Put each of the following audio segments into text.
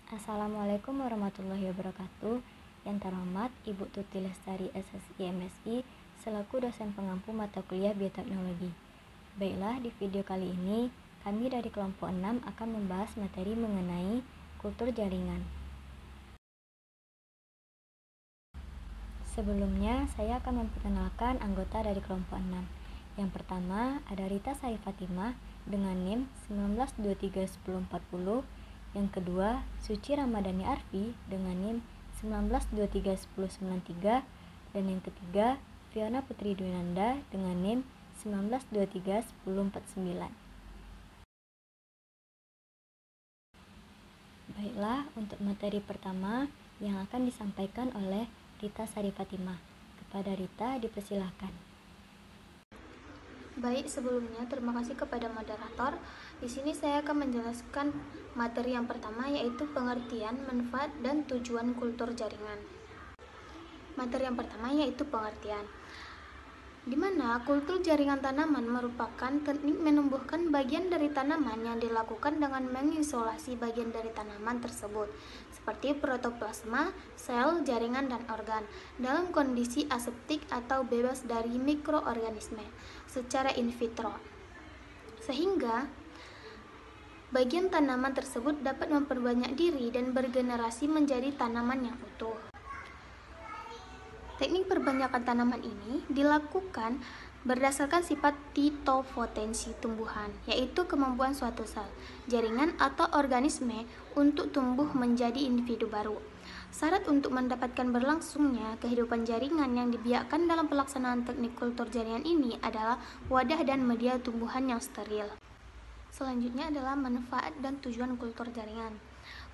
Assalamualaikum warahmatullahi wabarakatuh. Yang terhormat Ibu Tuti Lestari SSI MSI selaku dosen pengampu mata kuliah bioteknologi. Baiklah, di video kali ini kami dari kelompok 6 akan membahas materi mengenai kultur jaringan. Sebelumnya, saya akan memperkenalkan anggota dari kelompok 6. Yang pertama ada Rita Sari Fatimah dengan NIM 19231040. Yang kedua, Suci Ramadhani Arfi dengan NIM 19231093. Dan yang ketiga, Fiona Putri Dwinanda dengan NIM 19231049. Baiklah, untuk materi pertama yang akan disampaikan oleh Rita Sari Fatimah. Kepada Rita dipersilahkan. Baik, sebelumnya terima kasih kepada moderator. Di sini saya akan menjelaskan materi yang pertama, yaitu pengertian, manfaat, dan tujuan kultur jaringan. Materi yang pertama yaitu pengertian, di mana kultur jaringan tanaman merupakan teknik menumbuhkan bagian dari tanaman yang dilakukan dengan mengisolasi bagian dari tanaman tersebut, seperti protoplasma, sel, jaringan, dan organ, dalam kondisi aseptik atau bebas dari mikroorganisme secara in vitro, sehingga bagian tanaman tersebut dapat memperbanyak diri dan bergenerasi menjadi tanaman yang utuh. Teknik perbanyakan tanaman ini dilakukan berdasarkan sifat titopotensi tumbuhan, yaitu kemampuan suatu sel, jaringan, atau organisme untuk tumbuh menjadi individu baru. Syarat untuk mendapatkan berlangsungnya kehidupan jaringan yang dibiarkan dalam pelaksanaan teknik kultur jaringan ini adalah wadah dan media tumbuhan yang steril. Selanjutnya adalah manfaat dan tujuan kultur jaringan.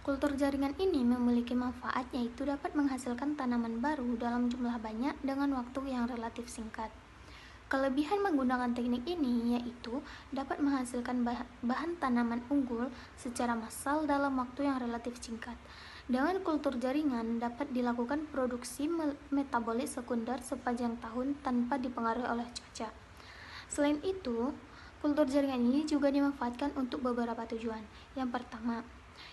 Kultur jaringan ini memiliki manfaat, yaitu dapat menghasilkan tanaman baru dalam jumlah banyak dengan waktu yang relatif singkat. Kelebihan menggunakan teknik ini yaitu dapat menghasilkan bahan tanaman unggul secara massal dalam waktu yang relatif singkat. Dengan kultur jaringan dapat dilakukan produksi metabolit sekunder sepanjang tahun tanpa dipengaruhi oleh cuaca. Selain itu, kultur jaringan ini juga dimanfaatkan untuk beberapa tujuan. Yang pertama,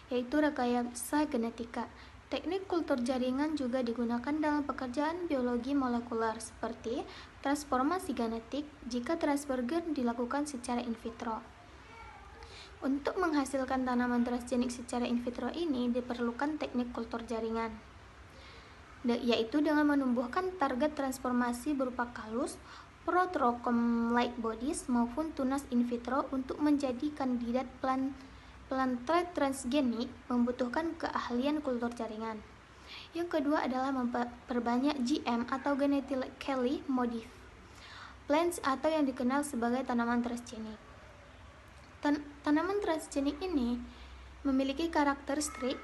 yaitu rekayasa genetika. Teknik kultur jaringan juga digunakan dalam pekerjaan biologi molekuler seperti transformasi genetik jika transfer gen dilakukan secara in vitro. Untuk menghasilkan tanaman transgenik secara in vitro ini diperlukan teknik kultur jaringan, yaitu dengan menumbuhkan target transformasi berupa kalus, protrocom-like bodies maupun tunas in vitro untuk menjadi kandidat plant transgenik membutuhkan keahlian kultur jaringan. Yang kedua adalah memperbanyak GM atau genetically modified plants atau yang dikenal sebagai tanaman transgenik. Tanaman transgenik ini memiliki karakteristik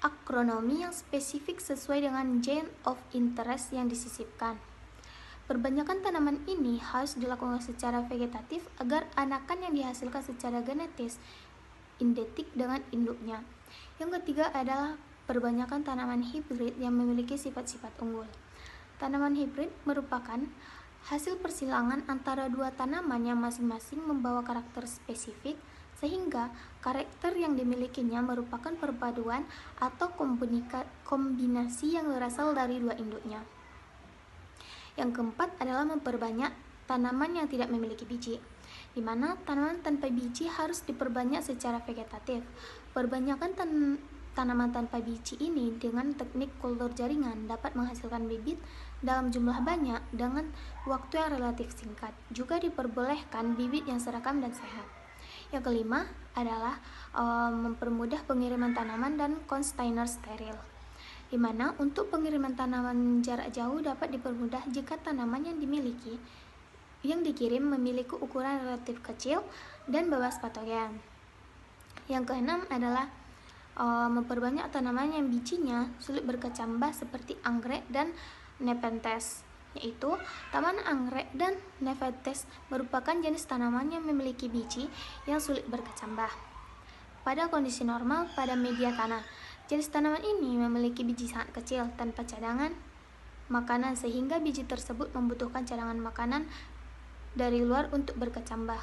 akronomi yang spesifik sesuai dengan gene of interest yang disisipkan. Perbanyakan tanaman ini harus dilakukan secara vegetatif agar anakan yang dihasilkan secara genetis identik dengan induknya. Yang ketiga adalah perbanyakan tanaman hibrid yang memiliki sifat-sifat unggul. Tanaman hibrid merupakan hasil persilangan antara dua tanaman yang masing-masing membawa karakter spesifik, sehingga karakter yang dimilikinya merupakan perpaduan atau kombinasi yang berasal dari dua induknya. Yang keempat adalah memperbanyak tanaman yang tidak memiliki biji, di mana tanaman tanpa biji harus diperbanyak secara vegetatif. Perbanyakan tanaman tanpa biji ini dengan teknik kultur jaringan dapat menghasilkan bibit dalam jumlah banyak dengan waktu yang relatif singkat. Juga diperbolehkan bibit yang serakam dan sehat. Yang kelima adalah mempermudah pengiriman tanaman dan kontainer steril, di mana untuk pengiriman tanaman jarak jauh dapat dipermudah jika tanaman yang dikirim memiliki ukuran relatif kecil dan bebas patogen. Yang keenam adalah memperbanyak tanaman yang bijinya sulit berkecambah seperti anggrek dan nepenthes, yaitu tanaman anggrek dan nepenthes merupakan jenis tanaman yang memiliki biji yang sulit berkecambah. Pada kondisi normal pada media tanah, jenis tanaman ini memiliki biji sangat kecil tanpa cadangan makanan, sehingga biji tersebut membutuhkan cadangan makanan dari luar untuk berkecambah.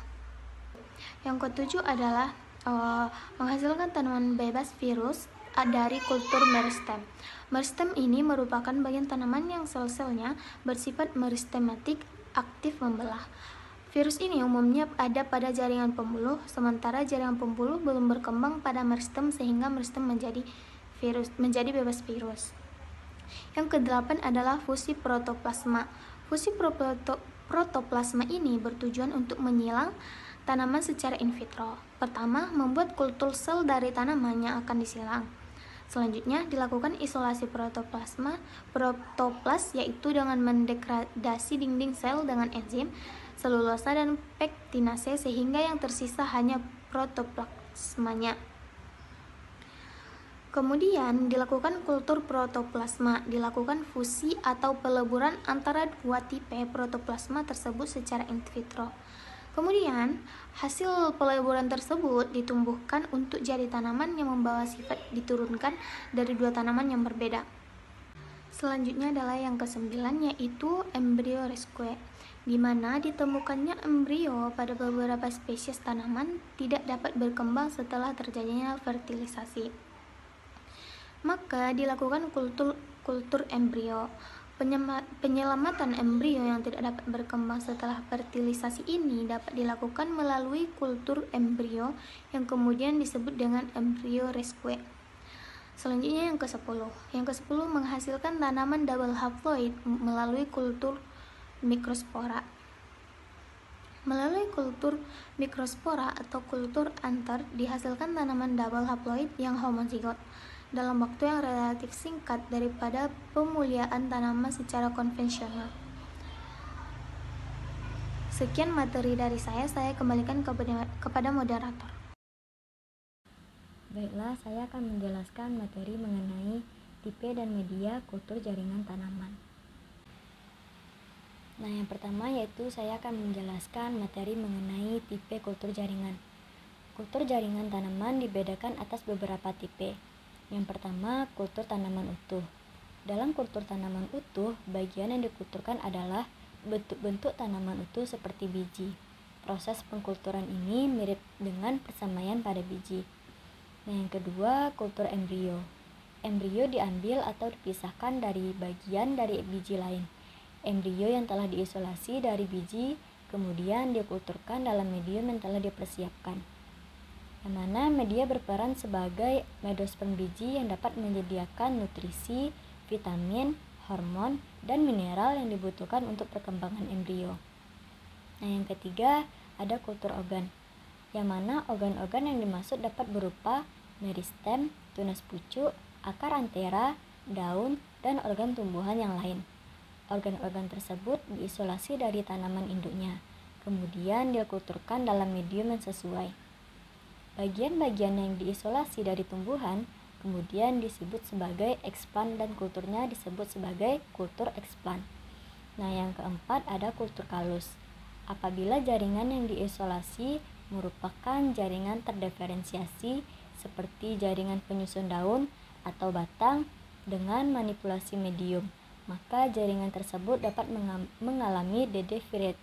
Yang ketujuh adalah menghasilkan tanaman bebas virus dari kultur meristem. Meristem ini merupakan bagian tanaman yang sel-selnya bersifat meristematik, aktif membelah. Virus ini umumnya ada pada jaringan pembuluh, sementara jaringan pembuluh belum berkembang pada meristem sehingga meristem menjadi bebas virus. Yang kedelapan adalah fusi protoplasma. Fusi protoplasma ini bertujuan untuk menyilang tanaman secara in vitro. Pertama, membuat kultur sel dari tanaman yang akan disilang. Selanjutnya, dilakukan isolasi protoplas yaitu dengan mendegradasi dinding sel dengan enzim, selulosa dan pektinase sehingga yang tersisa hanya protoplasmanya. Kemudian dilakukan kultur protoplasma, dilakukan fusi atau peleburan antara dua tipe protoplasma tersebut secara in vitro. Kemudian, hasil peleburan tersebut ditumbuhkan untuk jadi tanaman yang membawa sifat diturunkan dari dua tanaman yang berbeda. Selanjutnya adalah yang ke-9 yaitu embrio rescue, di mana ditemukannya embrio pada beberapa spesies tanaman tidak dapat berkembang setelah terjadinya fertilisasi. Maka dilakukan kultur embrio. Penyelamatan embrio yang tidak dapat berkembang setelah fertilisasi ini dapat dilakukan melalui kultur embrio yang kemudian disebut dengan embrio rescue. Selanjutnya yang ke-10. Yang ke-10 menghasilkan tanaman double haploid melalui kultur mikrospora. Melalui kultur mikrospora atau kultur antar dihasilkan tanaman double haploid yang homozigot dalam waktu yang relatif singkat daripada pemuliaan tanaman secara konvensional. Sekian materi dari saya kembalikan kepada moderator. Baiklah, saya akan menjelaskan materi mengenai tipe dan media kultur jaringan tanaman. Nah, yang pertama yaitu saya akan menjelaskan materi mengenai tipe kultur jaringan. Kultur jaringan tanaman dibedakan atas beberapa tipe. Yang pertama, kultur tanaman utuh. Dalam kultur tanaman utuh, bagian yang dikulturkan adalah bentuk-bentuk tanaman utuh seperti biji. Proses pengkulturan ini mirip dengan persemaian pada biji. Nah, yang kedua, kultur embrio. Embrio diambil atau dipisahkan dari bagian dari biji lain. Embrio yang telah diisolasi dari biji, kemudian dikulturkan dalam medium yang telah dipersiapkan. Yang mana media berperan sebagai medsosperm biji yang dapat menyediakan nutrisi, vitamin, hormon, dan mineral yang dibutuhkan untuk perkembangan embrio. Nah, yang ketiga ada kultur organ, yang mana organ-organ yang dimaksud dapat berupa meristem, tunas pucuk, akar antera, daun, dan organ tumbuhan yang lain. Organ-organ tersebut diisolasi dari tanaman induknya, kemudian dikulturkan dalam medium yang sesuai. Bagian-bagian yang diisolasi dari tumbuhan kemudian disebut sebagai explant dan kulturnya disebut sebagai kultur explant. Nah, yang keempat ada kultur kalus. Apabila jaringan yang diisolasi merupakan jaringan terdiferensiasi seperti jaringan penyusun daun atau batang dengan manipulasi medium, maka jaringan tersebut dapat mengalami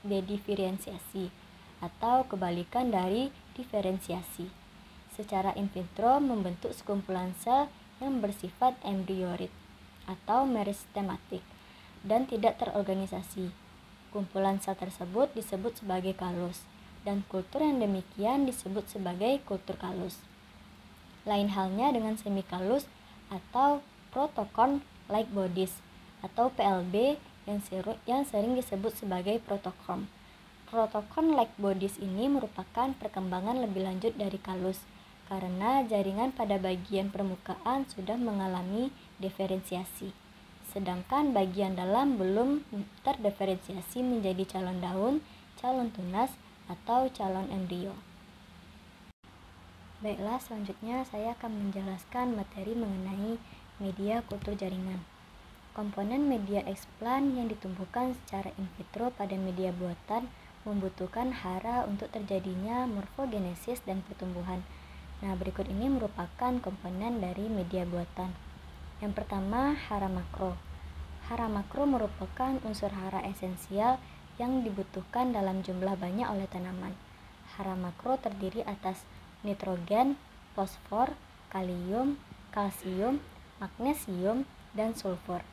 dediferensiasi atau kebalikan dari diferensiasi. Secara in vitro membentuk sekumpulan sel yang bersifat embryoid atau meristematik dan tidak terorganisasi. Kumpulan sel tersebut disebut sebagai kalus, dan kultur yang demikian disebut sebagai kultur kalus. Lain halnya dengan semikalus atau protocorm-like bodies atau PLB yang sering disebut sebagai protocorm. Protocorm-like bodies ini merupakan perkembangan lebih lanjut dari kalus, karena jaringan pada bagian permukaan sudah mengalami diferensiasi, sedangkan bagian dalam belum terdiferensiasi menjadi calon daun, calon tunas, atau calon embrio. Baiklah, selanjutnya saya akan menjelaskan materi mengenai media kultur jaringan. Komponen media explant yang ditumbuhkan secara in vitro pada media buatan membutuhkan hara untuk terjadinya morfogenesis dan pertumbuhan. Nah, berikut ini merupakan komponen dari media buatan. Yang pertama, hara makro. Hara makro merupakan unsur hara esensial yang dibutuhkan dalam jumlah banyak oleh tanaman. Hara makro terdiri atas nitrogen, fosfor, kalium, kalsium, magnesium, dan sulfur.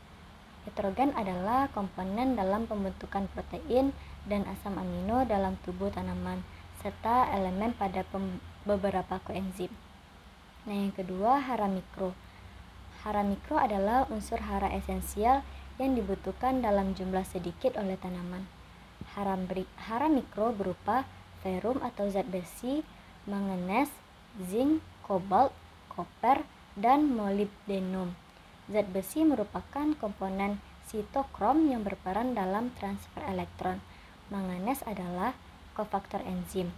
Nitrogen adalah komponen dalam pembentukan protein dan asam amino dalam tubuh tanaman, serta elemen pada beberapa koenzim. Nah, yang kedua, hara mikro. Hara mikro adalah unsur hara esensial yang dibutuhkan dalam jumlah sedikit oleh tanaman. Hara mikro berupa ferum atau zat besi, manganes, zinc, kobalt, koper, dan molibdenum. Zat besi merupakan komponen sitokrom yang berperan dalam transfer elektron. Manganes adalah kofaktor enzim.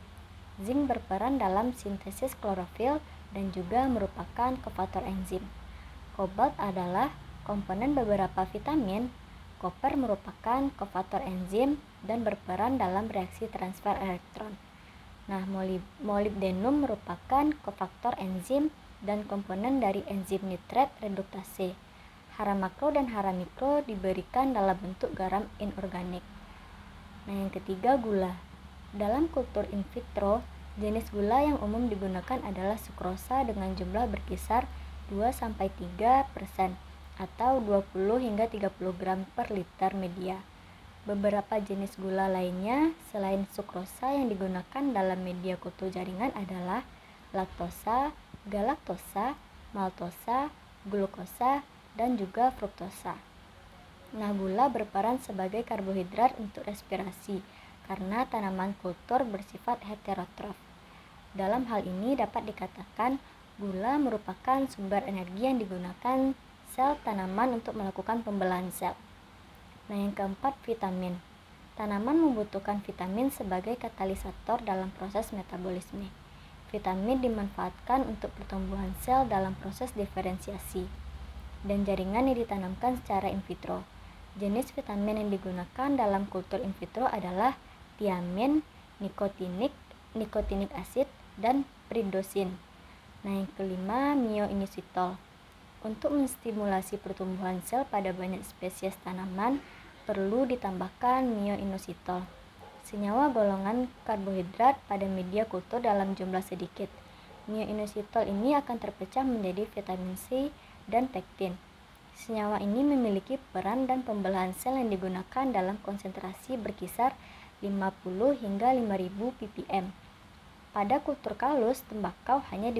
Zinc berperan dalam sintesis klorofil dan juga merupakan kofaktor enzim. Kobalt adalah komponen beberapa vitamin. Koper merupakan kofaktor enzim dan berperan dalam reaksi transfer elektron. Nah, molibdenum merupakan kofaktor enzim dan komponen dari enzim nitrat reduktase. Hara makro dan hara mikro diberikan dalam bentuk garam inorganik. Nah, yang ketiga, gula. Dalam kultur in vitro, jenis gula yang umum digunakan adalah sukrosa dengan jumlah berkisar 2-3% atau 20 hingga 30 gram per liter media. Beberapa jenis gula lainnya selain sukrosa yang digunakan dalam media kultur jaringan adalah laktosa, galaktosa, maltosa, glukosa, dan juga fruktosa. Nah, gula berperan sebagai karbohidrat untuk respirasi karena tanaman kultur bersifat heterotrof. Dalam hal ini dapat dikatakan gula merupakan sumber energi yang digunakan sel tanaman untuk melakukan pembelahan sel. Nah, yang keempat, vitamin. Tanaman membutuhkan vitamin sebagai katalisator dalam proses metabolisme. Vitamin dimanfaatkan untuk pertumbuhan sel dalam proses diferensiasi dan jaringan yang ditanamkan secara in vitro. Jenis vitamin yang digunakan dalam kultur in vitro adalah tiamin, nikotinik asid, dan peridosin. Nah, yang kelima, myoinositol. Untuk menstimulasi pertumbuhan sel pada banyak spesies tanaman, perlu ditambahkan myoinositol, senyawa golongan karbohidrat pada media kultur dalam jumlah sedikit. Myoinositol ini akan terpecah menjadi vitamin C dan pektin. Senyawa ini memiliki peran dan pembelahan sel yang digunakan dalam konsentrasi berkisar 50 hingga 5000 ppm. Pada kultur kalus, tembakau hanya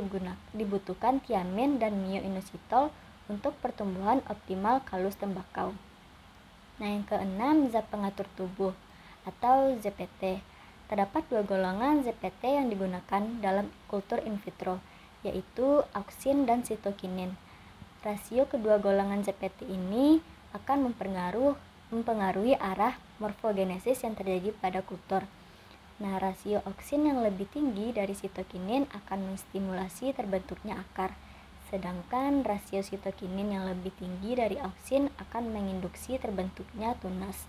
dibutuhkan tiamin dan myoinositol untuk pertumbuhan optimal kalus tembakau. Nah, yang keenam, zat pengatur tubuh atau ZPT. Terdapat dua golongan ZPT yang digunakan dalam kultur in vitro, yaitu auksin dan sitokinin. Rasio kedua golongan ZPT ini akan mempengaruhi arah morfogenesis yang terjadi pada kultur. Nah, rasio auksin yang lebih tinggi dari sitokinin akan menstimulasi terbentuknya akar, sedangkan rasio sitokinin yang lebih tinggi dari auksin akan menginduksi terbentuknya tunas.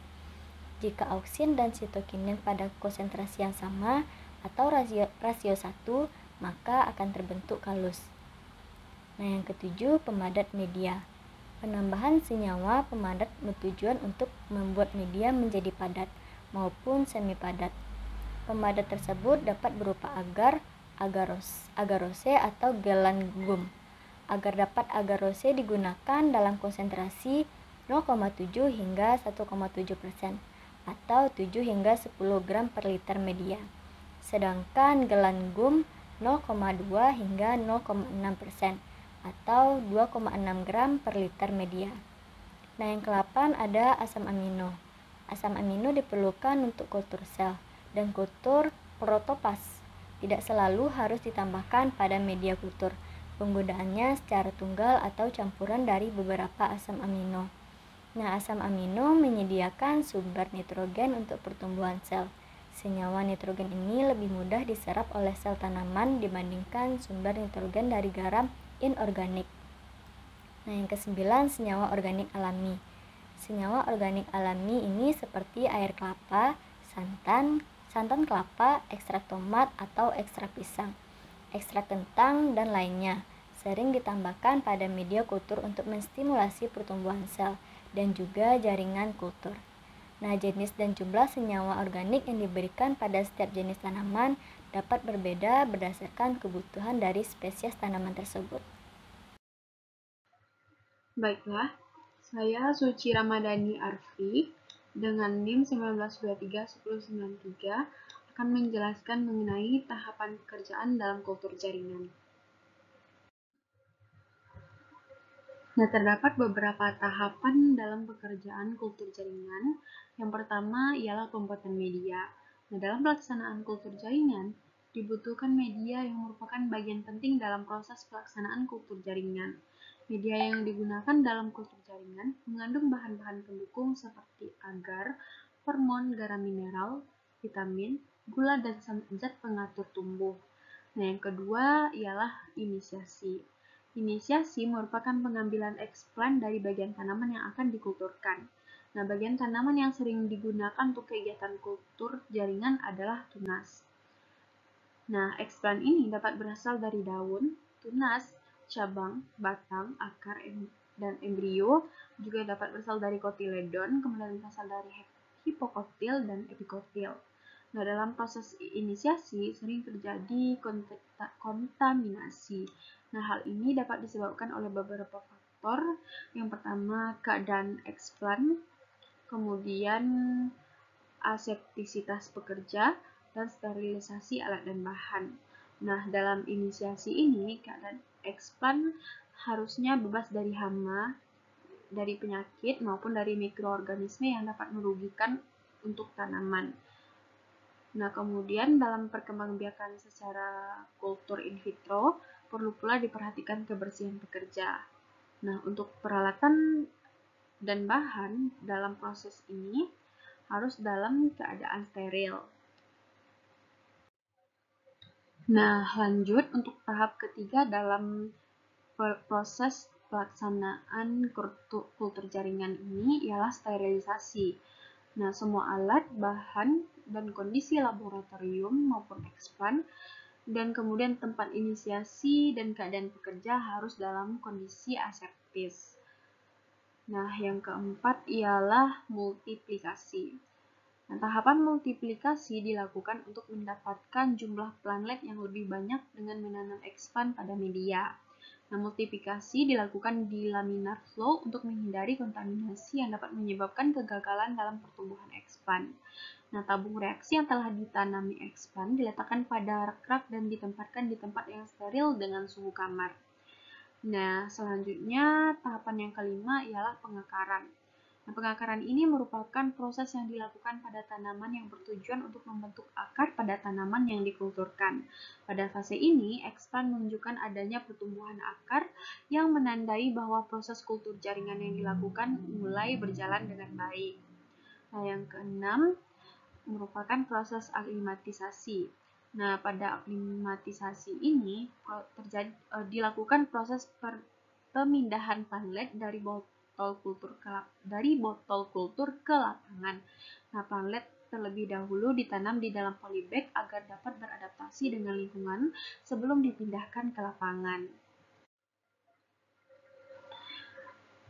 Jika auksin dan sitokinin pada konsentrasi yang sama atau rasio 1, maka akan terbentuk kalus. Nah, yang ketujuh, pemadat media. Penambahan senyawa pemadat bertujuan untuk membuat media menjadi padat maupun semi padat. Pemadat tersebut dapat berupa agar, agarose atau gelan gum. Agar dapat agarose digunakan dalam konsentrasi 0,7 hingga 1,7% atau 7 hingga 10 gram per liter media. Sedangkan gelan gum 0,2 hingga 0,6% atau 2,6 gram per liter media. Nah, yang ke-8 ada asam amino. Asam amino diperlukan untuk kultur sel dan kultur protopas. Tidak selalu harus ditambahkan pada media kultur. Penggunaannya secara tunggal atau campuran dari beberapa asam amino. Nah, asam amino menyediakan sumber nitrogen untuk pertumbuhan sel. Senyawa nitrogen ini lebih mudah diserap oleh sel tanaman dibandingkan sumber nitrogen dari garam inorganik. Nah, yang ke-9, senyawa organik alami. Senyawa organik alami ini seperti air kelapa, santan kelapa, ekstrak tomat atau ekstrak pisang, ekstrak kentang, dan lainnya. Sering ditambahkan pada media kultur untuk menstimulasi pertumbuhan sel dan juga jaringan kultur. Nah, jenis dan jumlah senyawa organik yang diberikan pada setiap jenis tanaman dapat berbeda berdasarkan kebutuhan dari spesies tanaman tersebut. Baiklah, saya Suci Ramadhani Arfi dengan NIM 19231093 akan menjelaskan mengenai tahapan pekerjaan dalam kultur jaringan. Nah, terdapat beberapa tahapan dalam pekerjaan kultur jaringan. Yang pertama ialah pembuatan media. Nah, dalam pelaksanaan kultur jaringan, dibutuhkan media yang merupakan bagian penting dalam proses pelaksanaan kultur jaringan. Media yang digunakan dalam kultur jaringan mengandung bahan-bahan pendukung seperti agar, hormon, garam mineral, vitamin, gula, dan zat pengatur tumbuh. Nah, yang kedua ialah inisiasi. Inisiasi merupakan pengambilan eksplan dari bagian tanaman yang akan dikulturkan. Nah, bagian tanaman yang sering digunakan untuk kegiatan kultur jaringan adalah tunas. Nah, eksplan ini dapat berasal dari daun, tunas, cabang, batang, akar, dan embrio. Juga dapat berasal dari kotiledon, kemudian berasal dari hipokotil dan epikotil. Nah, dalam proses inisiasi sering terjadi kontaminasi. Nah, hal ini dapat disebabkan oleh beberapa faktor. Yang pertama, keadaan eksplan, kemudian aseptisitas pekerja, dan sterilisasi alat dan bahan. Nah, dalam inisiasi ini, keadaan eksplan harusnya bebas dari hama, dari penyakit, maupun dari mikroorganisme yang dapat merugikan untuk tanaman. Nah, kemudian dalam perkembangbiakan secara kultur in vitro, perlu pula diperhatikan kebersihan pekerja. Nah, untuk peralatan dan bahan dalam proses ini harus dalam keadaan steril. Nah, lanjut untuk tahap ketiga dalam proses pelaksanaan kultur jaringan ini ialah sterilisasi. Nah, semua alat, bahan, dan kondisi laboratorium maupun eksplan, dan kemudian tempat inisiasi dan keadaan pekerja harus dalam kondisi aseptis. Nah, yang keempat ialah multiplikasi. Nah, tahapan multiplikasi dilakukan untuk mendapatkan jumlah plantlet yang lebih banyak dengan menanam eksplan pada media. Nah, multiplikasi dilakukan di laminar flow untuk menghindari kontaminasi yang dapat menyebabkan kegagalan dalam pertumbuhan eksplan. Nah, tabung reaksi yang telah ditanami eksplan diletakkan pada rak-rak dan ditempatkan di tempat yang steril dengan suhu kamar. Nah, selanjutnya tahapan yang kelima ialah pengakaran. Nah, pengakaran ini merupakan proses yang dilakukan pada tanaman yang bertujuan untuk membentuk akar pada tanaman yang dikulturkan. Pada fase ini, eksplan menunjukkan adanya pertumbuhan akar yang menandai bahwa proses kultur jaringan yang dilakukan mulai berjalan dengan baik. Nah, yang keenam merupakan proses aklimatisasi. Nah, pada aklimatisasi ini dilakukan proses pemindahan plantlet dari botol kultur ke lapangan. Nah, plantlet terlebih dahulu ditanam di dalam polybag agar dapat beradaptasi dengan lingkungan sebelum dipindahkan ke lapangan.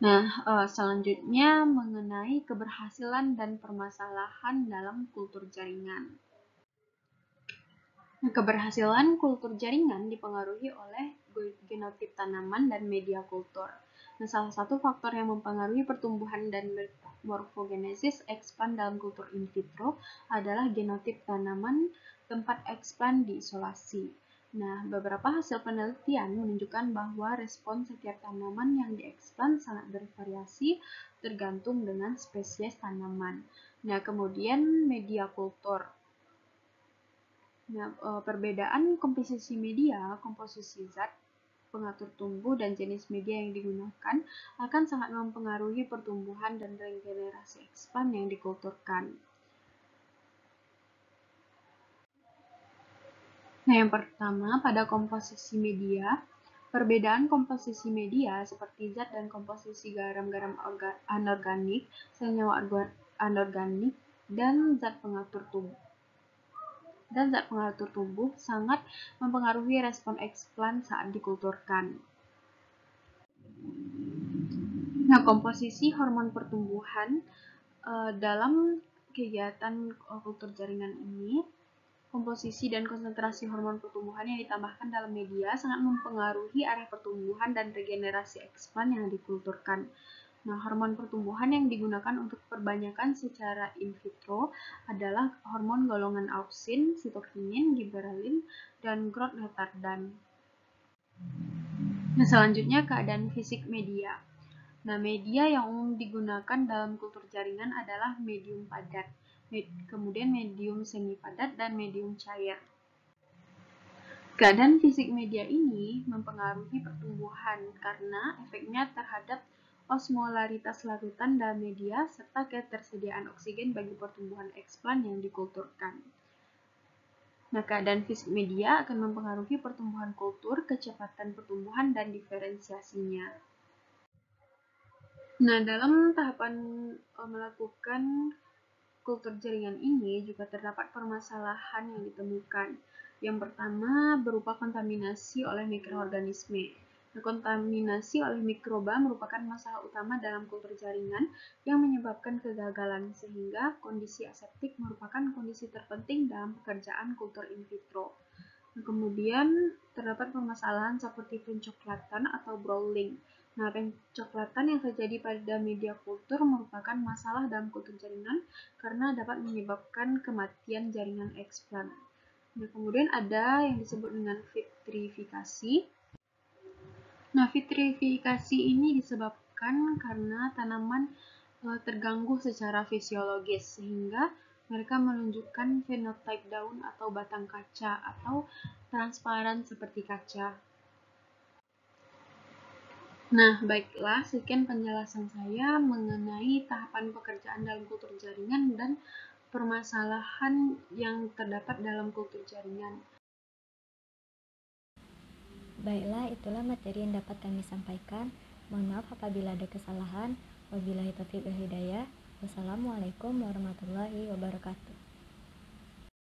Nah, selanjutnya mengenai keberhasilan dan permasalahan dalam kultur jaringan. Nah, keberhasilan kultur jaringan dipengaruhi oleh genotip tanaman dan media kultur. Nah, salah satu faktor yang mempengaruhi pertumbuhan dan morfogenesis eksplan dalam kultur in vitro adalah genotip tanaman tempat eksplan diisolasi. Nah, beberapa hasil penelitian menunjukkan bahwa respon setiap tanaman yang dieksplan sangat bervariasi tergantung dengan spesies tanaman. Nah, kemudian media kultur. Nah, perbedaan komposisi media, komposisi zat, pengatur tumbuh, dan jenis media yang digunakan akan sangat mempengaruhi pertumbuhan dan regenerasi eksplan yang dikulturkan. Nah, yang pertama, pada komposisi media, perbedaan komposisi media seperti zat dan komposisi garam-garam anorganik, senyawa anorganik, dan zat pengatur tubuh sangat mempengaruhi respon eksplan saat dikulturkan. Nah, komposisi hormon pertumbuhan dalam kegiatan kultur jaringan ini, komposisi dan konsentrasi hormon pertumbuhan yang ditambahkan dalam media sangat mempengaruhi area pertumbuhan dan regenerasi eksplan yang dikulturkan. Nah, hormon pertumbuhan yang digunakan untuk perbanyakan secara in vitro adalah hormon golongan auksin, sitokinin, giberelin, dan growth retardant. Nah, selanjutnya keadaan fisik media. Nah, media yang umum digunakan dalam kultur jaringan adalah medium padat, kemudian medium semi padat, dan medium cair. Keadaan fisik media ini mempengaruhi pertumbuhan karena efeknya terhadap osmolaritas larutan dalam media serta ketersediaan oksigen bagi pertumbuhan eksplan yang dikulturkan. Nah, keadaan fisik media akan mempengaruhi pertumbuhan kultur, kecepatan pertumbuhan, dan diferensiasinya. Nah, dalam tahapan melakukan kultur jaringan ini juga terdapat permasalahan yang ditemukan. Yang pertama berupa kontaminasi oleh mikroorganisme. Nah, kontaminasi oleh mikroba merupakan masalah utama dalam kultur jaringan yang menyebabkan kegagalan, sehingga kondisi aseptik merupakan kondisi terpenting dalam pekerjaan kultur in vitro. Nah, kemudian terdapat permasalahan seperti pencoklatan atau browning. Nah, pencoklatan yang terjadi pada media kultur merupakan masalah dalam kultur jaringan karena dapat menyebabkan kematian jaringan eksplan. Nah, kemudian ada yang disebut dengan vitrifikasi. Nah, vitrifikasi ini disebabkan karena tanaman terganggu secara fisiologis sehingga mereka menunjukkan fenotipe daun atau batang kaca atau transparan seperti kaca. Nah, baiklah, sekian penjelasan saya mengenai tahapan pekerjaan dalam kultur jaringan dan permasalahan yang terdapat dalam kultur jaringan. Baiklah, itulah materi yang dapat kami sampaikan. Mohon maaf apabila ada kesalahan. Wabillahi taufiq wal hidayah. Wassalamualaikum warahmatullahi wabarakatuh.